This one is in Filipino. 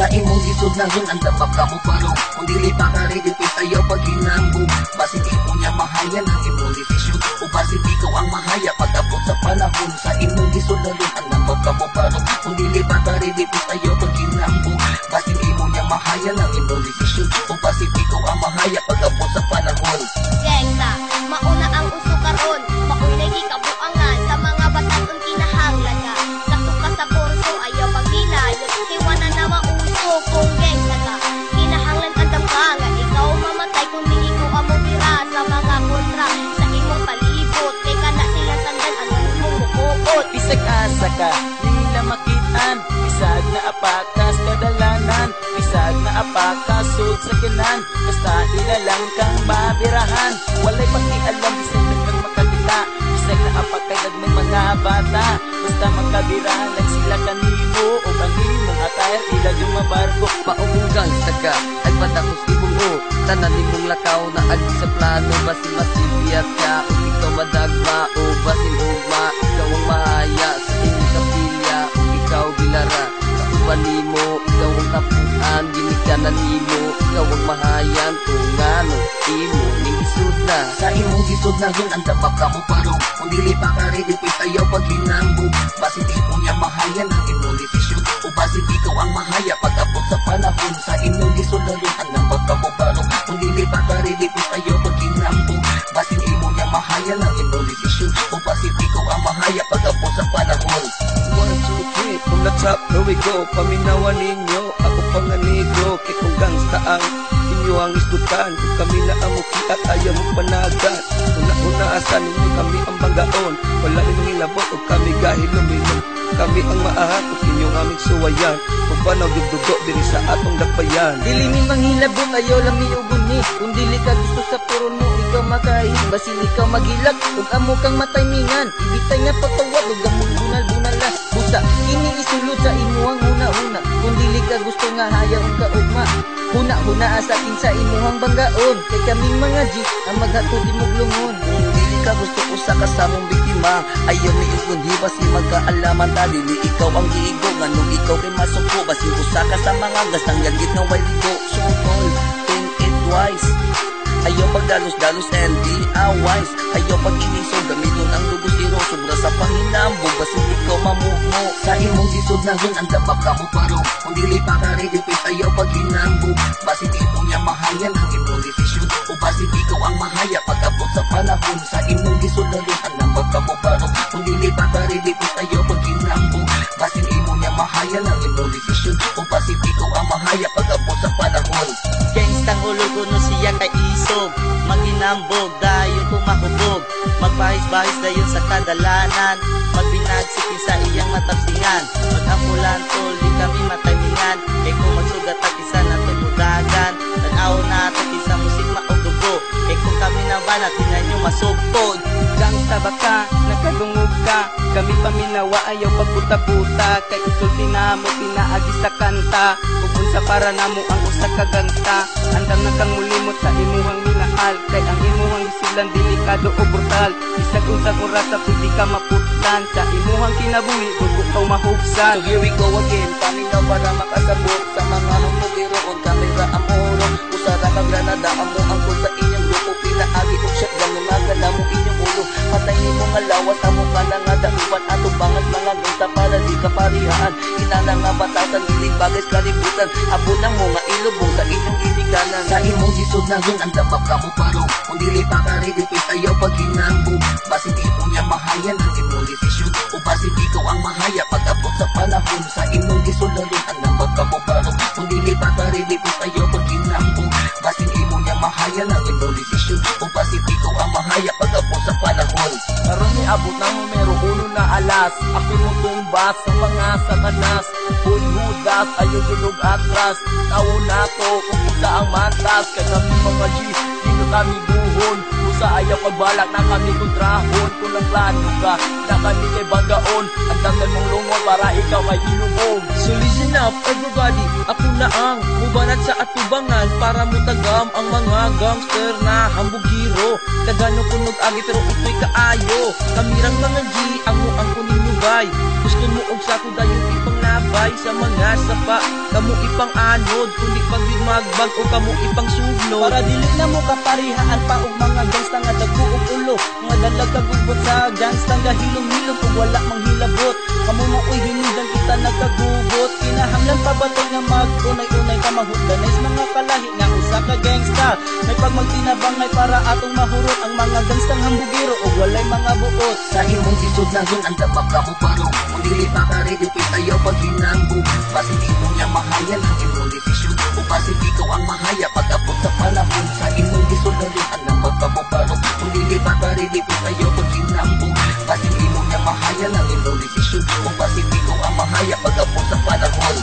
Sa imong isod na yun, ang damap ka mo parong kung dili pa ka ready, ayaw pag hinambong. Basit imo niya mahayan ang imong desisyon, o basit ikaw ang mahaya pag-abot sa panahon. Sa imong isod na yun, ang damap ka mo parong kung dili pa ka ready, ayaw pag hinambong. Basit imo niya mahayan ang imong desisyon, o basit ikaw ang mahaya pag-abot sa panahon. Gengsa, mauna ang uso karon, maunay gikabuangan sa mga bataton kinahanglan ka. Sakto ka sa kurso, ayaw paghilayon, hiwanan na mauso kung gengsa ka. Kinahanglan andam ka nga ikaw mamatay kung di ikaw amo tira sa mga kontra sa imong palibot. Kay kana sila sandan ang imong mukuot. Bisag asa ka, nila makitaan, bisag na apakas kadalanan, bisag na apakas sud sa kinan, basta ilalang kang mabirahan. Walay pakialam bisag kang makakita, bisag na apakay may mga bata, basta magkabirahan lang sila kanimo o kanimong attire ila dumabarko. Paubugang saga ay padakos imong o tanan nimong lakaw na agi sa plano. Basin masibiyat ka o ikaw madagma, o basin ugma ikaw ang mahaya sa inyong kapilya, o ikaw gilara kauban nimo, ikaw ang tapuan ginikanan nimo, ikaw ang mahayan kung ngano imo ning isud na. Sa imong isud na yun, ang dabab ka mo parong kung dili pa ka ready, ayaw pag hinambong. Basit imo niya mahayan ang imong desisyon, o basit ikaw ang mahaya pag-abot sa panahon. Sa imong isud na yun, ang dabab ka mo parong kung dili pa ka ready, ayaw pag hinambong. Basit imo niya mahayan ang imong desisyon, o basit ikaw ang mahaya pag-abot sa panahon. 1, 2, 3, from the top, here we go. Paminawan ninyo, ako panganigo, kay kung gangsta ang inyo ang iskutan. Kung kami na amuki at ayaw mo panagan, una-una asan ninyo kami ang banggaon. Wala inyong ilabot o kami gahil luminom, kami ang maahat o inyong aming suwayan. Pagpanaw dugo diri sa atong dakbayan. Dili mi manghilabong ayaw lami uguni, kung dili ka gusto sa puron mo ikaw makain, basin ikaw magilak ug amo kang mataymingan. Ibitay nga patawad ug among bunal-bunalas busa kini isulod sa imuhang una-una. Kung dili ka gusto nga hayaw ka ugma, huna-huna sa kinsa imuhang banggaon. Kay kaming mga G ang maghatod imong lungon. Kung dili ka gusto usa ka sa mong biktima, ayaw mi ugon hibas ni magkaalaman ta. Dili ikaw ang giigo nganong ikaw kay masuko, basi usa ka sa mga gastang yagit nga way ligo. So all think it twice, ayaw pagdalos-dalos and di wise. Ayaw pag-inisog gamiton ang dugo zero, sobra sa panginambog basin ikaw mamukmo. Sa imong isod na yun, ang dabab ka mo parong kung dili pa ka ready, ayaw paghinambog. Basin imo niya mahayan ang imong desisyon, o basin ikaw ang mahaya pag-abot sa panahon. Sa imong isod na yun, ang dabab ka mo parong kung dili pa ka ready, ayaw paghinambog. Basin imo niya mahayan ang imong desisyon, o basin ikaw ang mahaya pag-abot sa panahon. Gangstang ulo kuno siya kay isog, maginambog dayon kung mahubog, magbahis-bahis dayon sa kadalanan, magbinagsikin sa iyang matapsingan, mag-ambulan tol di kami mataymingan. Kay kung magsugat at isa na tumudagan, tanaw na ito isa musik maudugo. Kay kung kami na ba natin na nyo masugpod. Gangsta ba ka, nakadungog ka, kami paminawa ayaw pagbuta-buta. Kay isulti na mo pinaagi sa kanta, sa para namo ang usa ka gangsta. Andam na kang mulimot sa imuhang minahal, kay ang imuhang gisidlan delikado o brutal. Bisag unsang oras sa pwede ka maputlan, sa imuhang kinabuhi ug ikaw mahugsan. So here we go again, paminaw para makasabot sa mga humugiroon. Kamera amorong, usara ka granada, amo ang kul sa inyong grupo. Pinaagi og shotgun, mga gala mo inyong ulo. Patay ni mo nga lawas, amo ka na nga dauban. Atong bangas mga gangsta para di ka parihaan. Inana nga batasan, dilig bagay sa kalibutan. Abo na mo nga ilubong sa inyong iliganan. Sa imong isod na yun, ang dabab ka mo parong kung dili pa ka ready, ayaw paghinambog. Basit imo niya mahayan ang imong desisyon, o basit ikaw ang mahaya pag-abot sa panahon. Sa imong isod na yun, ang dabab ka mo parong kung dili pa ka ready, ayaw paghinambog. Basit imo niya mahayan ang imong desisyon, o basit ikaw ang mahaya pag-abot sa panahon. Karon ni abot ng numero 1 na alas, ako mo tumbas sa mga satanas. Uy hudas, ayaw tulog atras, tawo na to kung isa ang mantas. Kaya kami mga G, dito kami buhon, usa ayaw pagbalak na kami kontrahon. Kung nagplano ka, na kami kay banggaon, ang damnan mong lungon para ikaw ay ilubog. So listen up everybody, ako na ang mubanat sa atubangan para mutagam ang mga gangster na hambugiro. Kagano kunog agi pero ito'y kaayo, kamirang mga G, ang muang kunin nyo bay. Gusto mo og sako dayon ipang labay sa mga sapa. Kamu ipang anod, kundi pag magbag o kamu ipang sugnod. Para dili na mo kaparihaan pa og mga gangsta nga dagko og ulo. Mga dalag kagubot sa gangsta nga hilom-hilom ug wala mang hilabot. Kamu maoy hinungdan kita nagkagubot. Kinahanglan pa batay nga mag-unay-unay ka mahugdanis mga kalahi nga usa ka gangsta. May pagmagtinabangay para atong mahurot ang mga gangstang hambugiro ug walay mga buot. Sa imong sisod na zon, ang dabab ka mo parong. Kung dili pa ka rin, yung pitayaw pag hinambog. Basin imong niya mahaya ng imong desisyon. O basin ikaw ang mahaya pag-abot sa panahon. Sa imong sisod na zon, ang dabab ka mo parong. Kung dili pa ka rin, yung pitayaw pag hinambog. Basin imong niya mahaya ng imong desisyon. O basin ikaw ang mahaya pag-abot sa panahon.